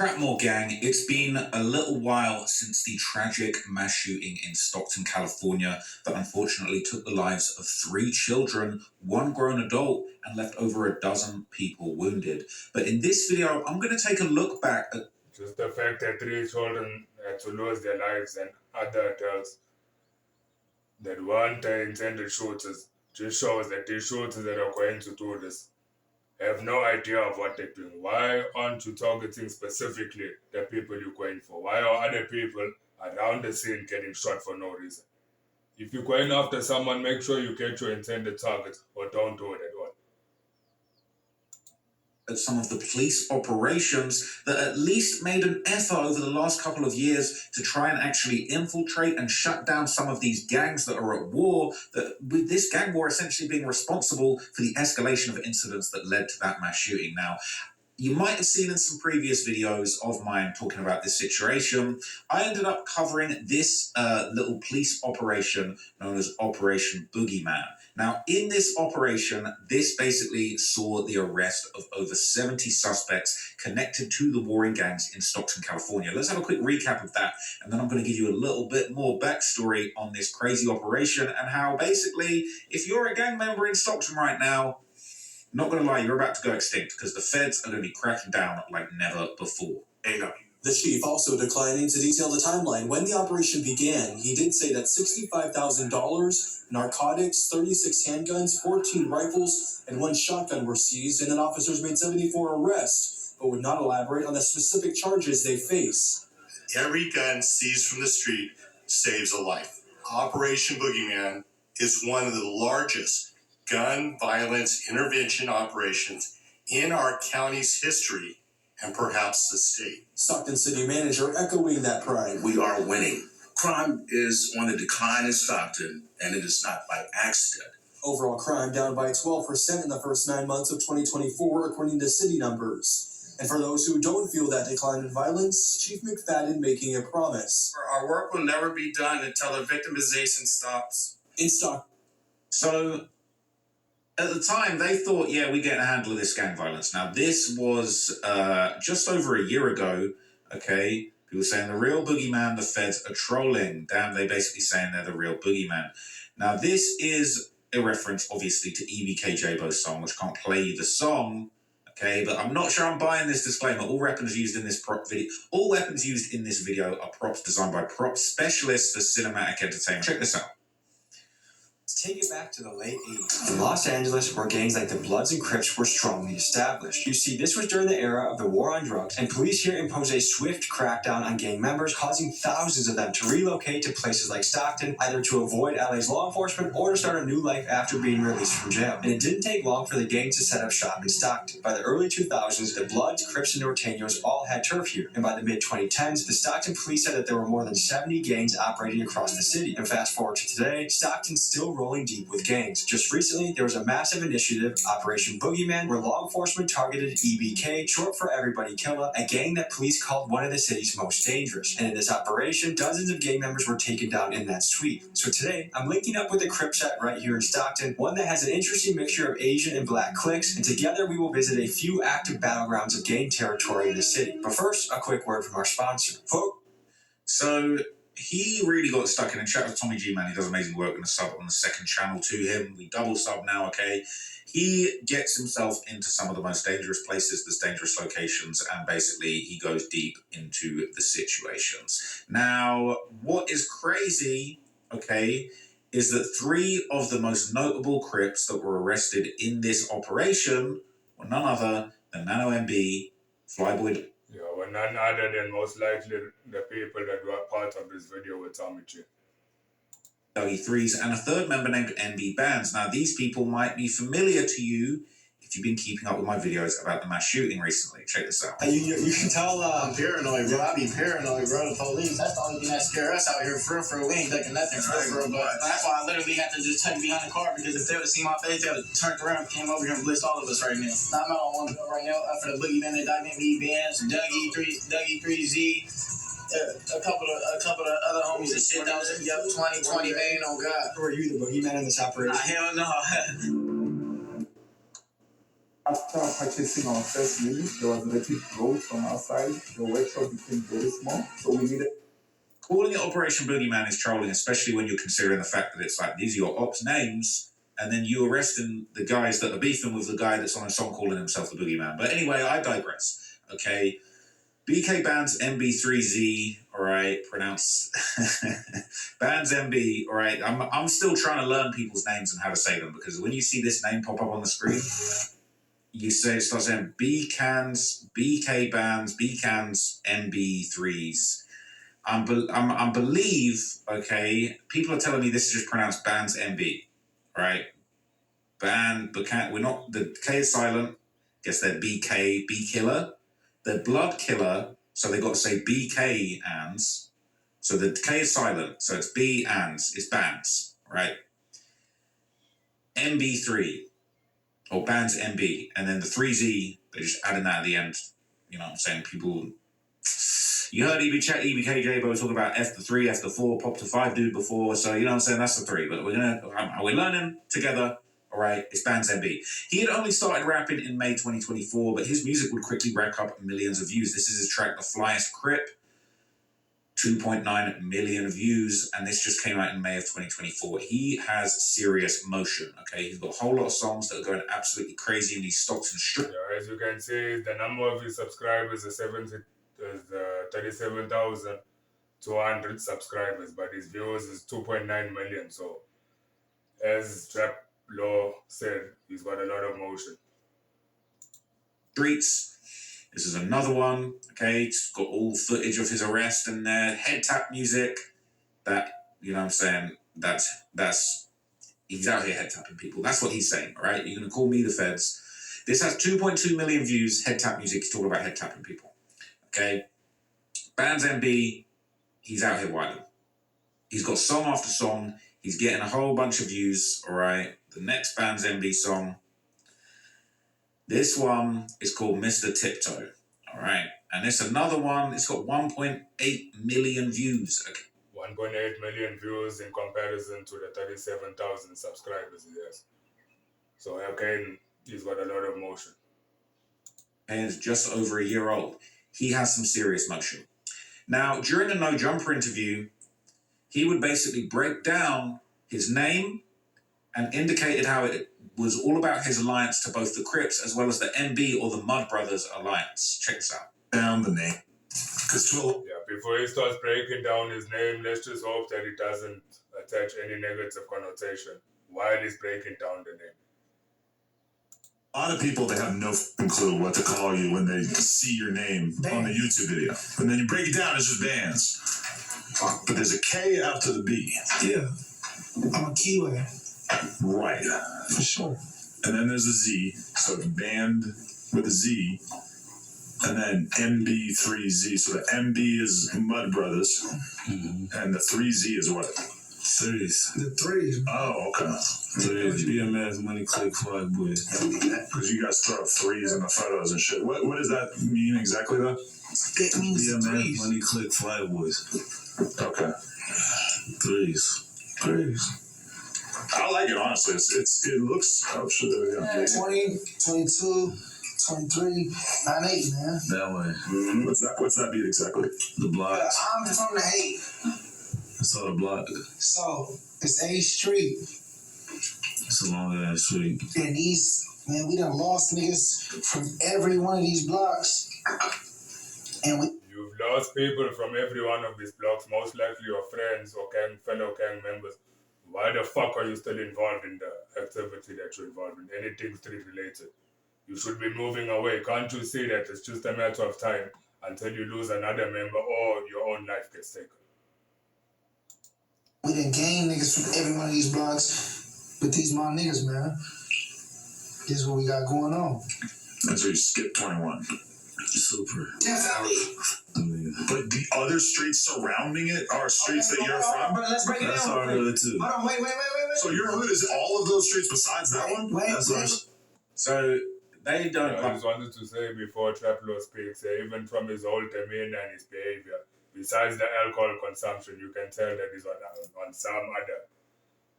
Crapmore gang, it's been a little while since the tragic mass shooting in Stockton, California that unfortunately took the lives of 3 children, 1 grown adult, and left over a dozen people wounded. But in this video, I'm going to take a look back at just the fact that 3 children had to lose their lives and other adults that weren't the intended shooters just shows that these shooters that are going to do this have no idea of what they're doing. Why aren't you targeting specifically the people you're going for? Why are other people around the scene getting shot for no reason? If you're going after someone, make sure you get your intended target or don't do it at all. some of the police operations that at least made an effort over the last couple of years to try and actually infiltrate and shut down some of these gangs that are at war, that with this gang war essentially being responsible for the escalation of incidents that led to that mass shooting. Now, you might have seen in some previous videos of mine talking about this situation, I ended up covering this little police operation known as Operation Boogeyman. Now, in this operation, this basically saw the arrest of over 70 suspects connected to the warring gangs in Stockton, California. Let's have a quick recap of that, and then I'm going to give you a little bit more backstory on this crazy operation and how basically, if you're a gang member in Stockton right now, not going to lie, you're about to go extinct because the feds are going to be cracking down like never before. The chief also declining to detail the timeline. When the operation began, he did say that $65,000, narcotics, 36 handguns, 14 rifles, and 1 shotgun were seized, and then officers made 74 arrests, but would not elaborate on the specific charges they face. Every gun seized from the street saves a life. Operation Boogeyman is one of the largest gun violence intervention operations in our county's history and perhaps the state. Stockton City Manager echoing that pride. We are winning. Crime is on the decline in Stockton, and it is not by accident. Overall crime down by 12% in the first 9 months of 2024, according to city numbers. And for those who don't feel that decline in violence, Chief McFadden making a promise. Our work will never be done until the victimization stops. In Stockton. So, at the time, they thought, yeah, we're getting a handle of this gang violence. Now, this was just over a year ago, okay? People saying the real boogeyman, the feds are trolling. Damn, they basically saying they're the real boogeyman. Now, this is a reference, obviously, to Bkandz song, which can't play you the song, okay? But I'm not sure I'm buying this disclaimer. All weapons used in this video are props designed by prop specialists for cinematic entertainment. Check this out. Let's take it back to the late 80s. In Los Angeles, where gangs like the Bloods and Crips were strongly established. You see, this was during the era of the war on drugs, and police here imposed a swift crackdown on gang members, causing thousands of them to relocate to places like Stockton, either to avoid LA's law enforcement or to start a new life after being released from jail. And it didn't take long for the gangs to set up shop in Stockton. By the early 2000s, the Bloods, Crips, and Norteños all had turf here, and by the mid-2010s, the Stockton police said that there were more than 70 gangs operating across the city. And fast forward to today, Stockton's still rolling deep with gangs. Just recently, there was a massive initiative, Operation Boogeyman, where law enforcement targeted EBK, short for Everybody Killer, a gang that police called one of the city's most dangerous. And in this operation, dozens of gang members were taken down in that sweep. So today, I'm linking up with a Crip set right here in Stockton, one that has an interesting mixture of Asian and Black cliques, and together we will visit a few active battlegrounds of gang territory in the city. But first, a quick word from our sponsor. So, he really got stuck in and chat with Tommy G, man. He does amazing work in the sub on the second channel to him. We double sub now, okay? He gets himself into some of the most dangerous places, there's dangerous locations, and basically he goes deep into the situations. Now, what is crazy, okay, is that 3 of the most notable Crips that were arrested in this operation were none other than Nano MB, Flyboy. Yeah, well, none other than most likely the people that were part of this video with Tommy G. Dougie Threes, and a third member named Bkandz. Now, these people might be familiar to you if you've been keeping up with my videos about the mass shooting recently. Check this out. You can tell I'm paranoid, bro. I be paranoid, bro. The police, that's the only thing that scare us out here. For real, we ain't ducking nothing for real. But that's why I literally had to just tuck behind the car, because if they would have seen my face, they would have turned around and came over here and blitzed all of us right now. I'm out on one bill right now for the boogeyman that died in Bkandz, Dougie 3Z. A couple of other homies and shit that was in 2020, man. Oh God. Were you the boogeyman in this operation? Hell no. After purchasing our first unit, there was rapid growth from our side. The workshop became very small, so we needed. Calling it Operation Boogeyman is trolling, especially when you're considering the fact that it's like these are your ops names, and then you arresting the guys that are beefing with the guy that's on a song calling himself the Boogeyman. But anyway, I digress. Okay, Bkandz MB3Z. All right, pronounce Bandz MB. All right, I'm still trying to learn people's names and how to say them, because when you see this name pop up on the screen, you start saying Bkandz, Bkandz, Bkandz MB3s. I believe, okay, people are telling me this is just pronounced Bandz MB, right? We're not, the K is silent. Guess they're BK, B killer. They're blood killer, so they got to say Bkandz. So the K is silent, so it's Bkandz, it's Bandz, right? MB3, or Bandz MB, and then the 3Z, they're just adding that at the end. You know what I'm saying? People, you heard EBKJ Bo talk about F the 3, F the 4, pop to 5 dude before, so you know what I'm saying? That's the 3, but we're learning together. All right, it's Bandz MB. He had only started rapping in May 2024, but his music would quickly rack up millions of views. This is his track, The Flyest Crip, 2.9 million views, and this just came out in May of 2024. He has serious motion, okay? He's got a whole lot of songs that are going absolutely crazy in these Stocktons streets. Yeah, as you can see, the number of his subscribers is 37,200 subscribers, but his views is 2.9 million. So, as Trap Law said, he's got a lot of motion. Streets. This is another one, okay? It's got all footage of his arrest and their head tap music. That, you know what I'm saying? That's he's out here head tapping people. That's what he's saying, all right? You're going to call me the feds. This has 2.2 million views. Head tap music. He's talking about head tapping people, okay? Bandz MB, he's out here wilding. He's got song after song. He's getting a whole bunch of views, all right? The next Bandz MB song, this one is called Mr. Tiptoe, all right? And it's another one, it's got 1.8 million views. Okay. 1.8 million views in comparison to the 37,000 subscribers he has. So again, he's got a lot of motion. And it's just over a year old. He has some serious motion. Now, during the No Jumper interview, he would basically break down his name and indicated how it was all about his alliance to both the Crips as well as the MB or the Mud Brothers alliance. Check this out. Down the name. Before he starts breaking down his name, let's just hope that it doesn't attach any negative connotation while he's breaking down the name. A lot of people, they have no f***ing clue what to call you when they see your name on the YouTube video. And then you break it down, it's just Bandz. But there's a K after the B. Yeah. I'm a keyword. Right. For sure. And then there's a Z, so Band with a Z. And then MB3Z. So the MB is Mud Brothers. And the 3Z is what? Threes. The threes. Oh, okay. Threes. BMS, Money Click, Flag Boys. Because you guys throw up threes in the photos and shit. What does that mean exactly, though? It means BMS, Money Click, Flag Boys. Okay. Threes. Threes. I like it, honestly. It looks... Oh, shit, there we go. 20, 22... 23, 98, man. That way. Mm-hmm. What's that beat exactly? The blocks. I'm from the 8. That's all the block. So, it's A Street. It's a long ass street. And these, man, we done lost niggas from every one of these blocks. And You've lost people from every one of these blocks, most likely your friends or fellow gang members. Why the fuck are you still involved in the activity that you're involved in? Anything street related? You should be moving away. Can't you see that it's just a matter of time until you lose another member or your own life gets taken? We done gained niggas from every one of these blocks, but these my niggas, man. This is what we got going on. And so you skip 21. Super. Definitely. But the other streets surrounding it are streets that you're from? But let's break it down. That's our hood, too. Hold on, wait. So your hood is all of those streets besides that one? That's ours. So... They don't. I just wanted to say before Trap Law speaks, even from his whole demeanor and his behavior, besides the alcohol consumption, you can tell that he's on some other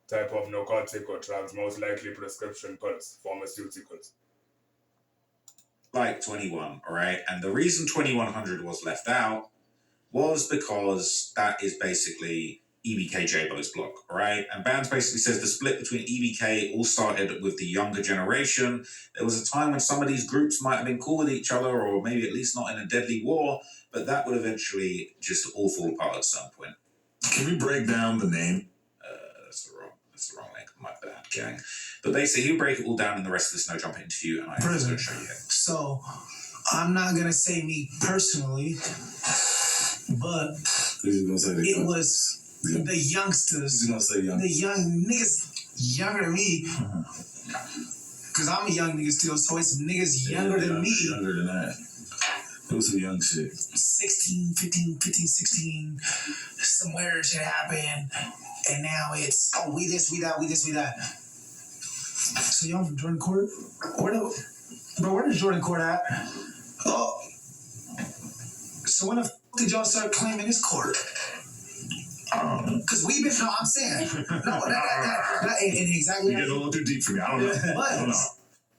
type of narcotic or drugs, most likely prescription pills, pharmaceuticals. like 21, all right? And the reason 2100 was left out was because that is basically EBK J-Bo's block, all right? And Bkandz basically says the split between EBK all started with the younger generation. There was a time when some of these groups might have been cool with each other, or maybe at least not in a deadly war, but that would eventually just all fall apart at some point. Can we break down the name? That's the wrong link. My bad, gang. But basically, he'll break it all down in the rest of this No Jumper interview, and I'm going to show you it. So, I'm not gonna say me personally, but it was the youngsters. The young niggas younger than me. Cause I'm a young nigga still, so it's niggas younger than me. Younger than that. It was some young shit. 16, 15, 16. Somewhere shit happened. And now it's, oh, we this, we that, we this, we that. So y'all from Jordan Court? Where does Jordan Court at? Oh. So when the did y'all start claiming this court? Because we've been, no, I'm saying. No, that ain't exactly. You get a little too deep for me. I don't know. But, I don't know.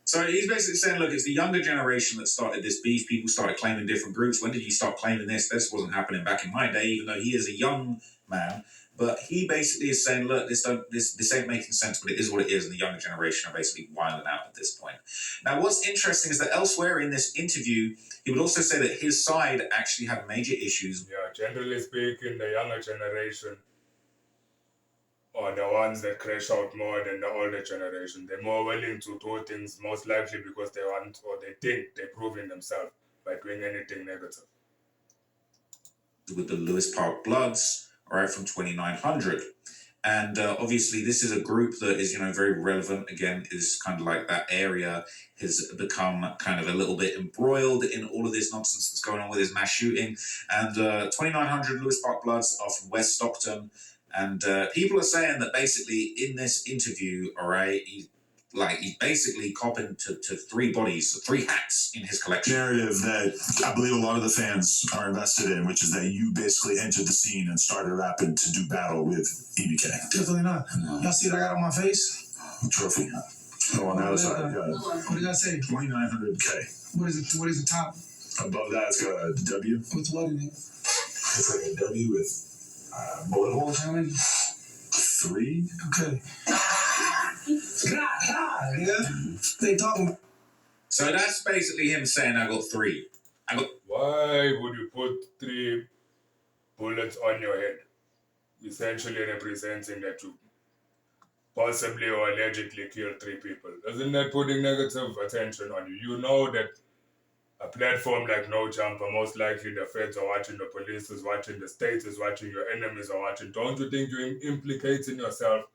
So he's basically saying, look, it's the younger generation that started this beef. People started claiming different groups. When did you start claiming this? This wasn't happening back in my day, even though he is a young man. But he basically is saying, look, this ain't making sense, but it is what it is, and the younger generation are basically wilding out at this point. Now, what's interesting is that elsewhere in this interview, he would also say that his side actually had major issues. Yeah, generally speaking, the younger generation are the ones that crash out more than the older generation. They're more willing to do things, most likely because they want or they think they're proving themselves by doing anything negative. With the Lewis Park Bloods, all right, from 2900. And obviously this is a group that is, very relevant. Again, is kind of like that area has become kind of a little bit embroiled in all of this nonsense that's going on with his mass shooting. And 2900 Lewis Park Bloods are from West Stockton. And people are saying that basically in this interview, all right, he's basically copping to 3 bodies, 3 hats in his collection. Narrative that I believe a lot of the fans are invested in, which is that you basically entered the scene and started rapping to do battle with EBK. Definitely not. Y'all see what I got on my face? Trophy. Oh, on the other side, yeah. What did I say? 2900K. What is it? What is the top? Above that, it's got a W. With what in it? It's like a W with bullet holes. How many? 3. Okay. God, yeah. They talking. So that's basically him saying, I got 3. Why would you put 3 bullets on your head? Essentially representing that you possibly or allegedly killed 3 people. Isn't that putting negative attention on you? You know that a platform like No Jumper, most likely the feds are watching, the police is watching, the state is watching, your enemies are watching. Don't you think you're implicating yourself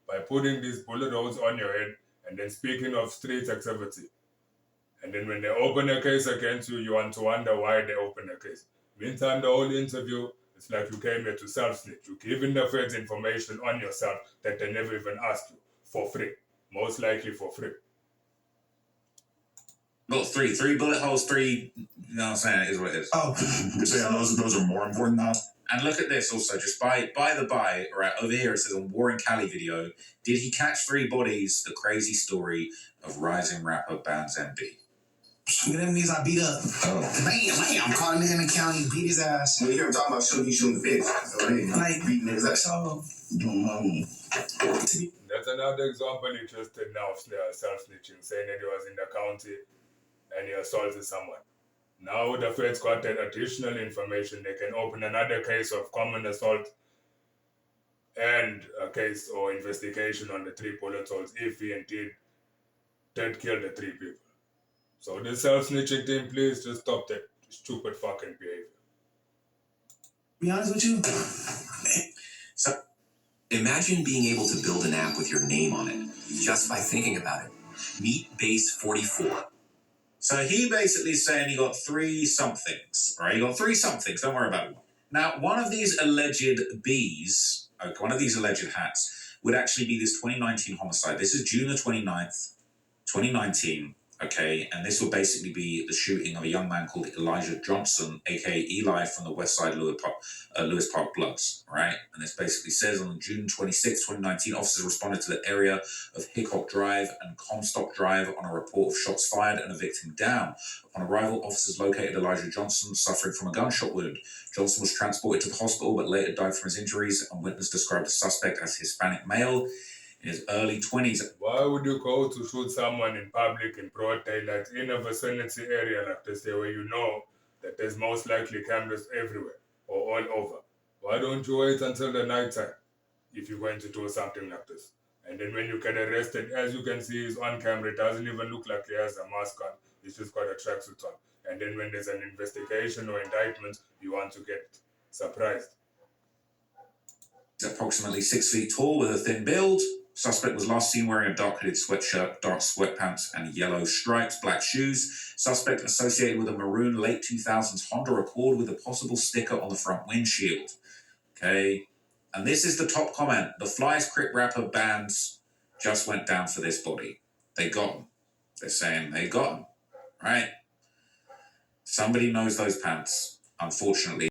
by putting these bullet holes on your head and then speaking of street activity? And then when they open a case against you, you want to wonder why they open a case. Meantime, the whole interview, it's like you came here to self-snitch. You're giving the feds information on yourself that they never even asked you for free. Most likely for free. Got 3 bullet holes, 3, you know what I'm saying, it is what it is. Oh. You're saying those are more important now? And look at this also, just by the by, right, over here it says on War in Cali video, did he catch 3 bodies? The crazy story of rising rapper Bkandz MB. Them niggas I beat up. Oh. Bam, caught him in the county, beat his ass. When you hear him talking about shooting the bitch, so they Like, beating his ass. so. That's another example he just did now of self-snitching, saying that he was in the county and he assaulted someone. Now the feds got that additional information. They can open another case of common assault and a case or investigation on the 3 bullet holes if he indeed did kill the 3 people. So this self-snitching thing, please just stop that stupid fucking behavior. Be honest with you. So imagine being able to build an app with your name on it just by thinking about it. Meet Base 44. So he basically is saying he got 3 somethings, right? He got 3 somethings, don't worry about it. Now, one of these alleged Bs, one of these alleged hats, would actually be this 2019 homicide. This is June the 29th, 2019. Okay, and this will basically be the shooting of a young man called Elijah Johnson, aka Eli, from the Westside Lewis Park Bloods, right? And this basically says on June 26, 2019, officers responded to the area of Hickok Drive and Comstock Drive on a report of shots fired and a victim down. Upon arrival, officers located Elijah Johnson suffering from a gunshot wound. Johnson was transported to the hospital but later died from his injuries, and witness described the suspect as Hispanic male in his early 20s. Why would you go to shoot someone in public in broad daylight in a vicinity area like this, where you know that there's most likely cameras everywhere or all over? Why don't you wait until the nighttime if you're going to do something like this? And then when you get arrested, as you can see, he's on camera. It doesn't even look like he has a mask on. He's just got a tracksuit on. And then when there's an investigation or indictment, you want to get surprised. He's approximately 6 feet tall with a thin build. Suspect was last seen wearing a dark hooded sweatshirt, dark sweatpants, and yellow stripes, black shoes. Suspect associated with a maroon late 2000s Honda Accord with a possible sticker on the front windshield. Okay. And this is the top comment. The Fly's Crip rapper Bkandz just went down for this body. They got him. They're saying they got him. Right? Somebody knows those pants, unfortunately.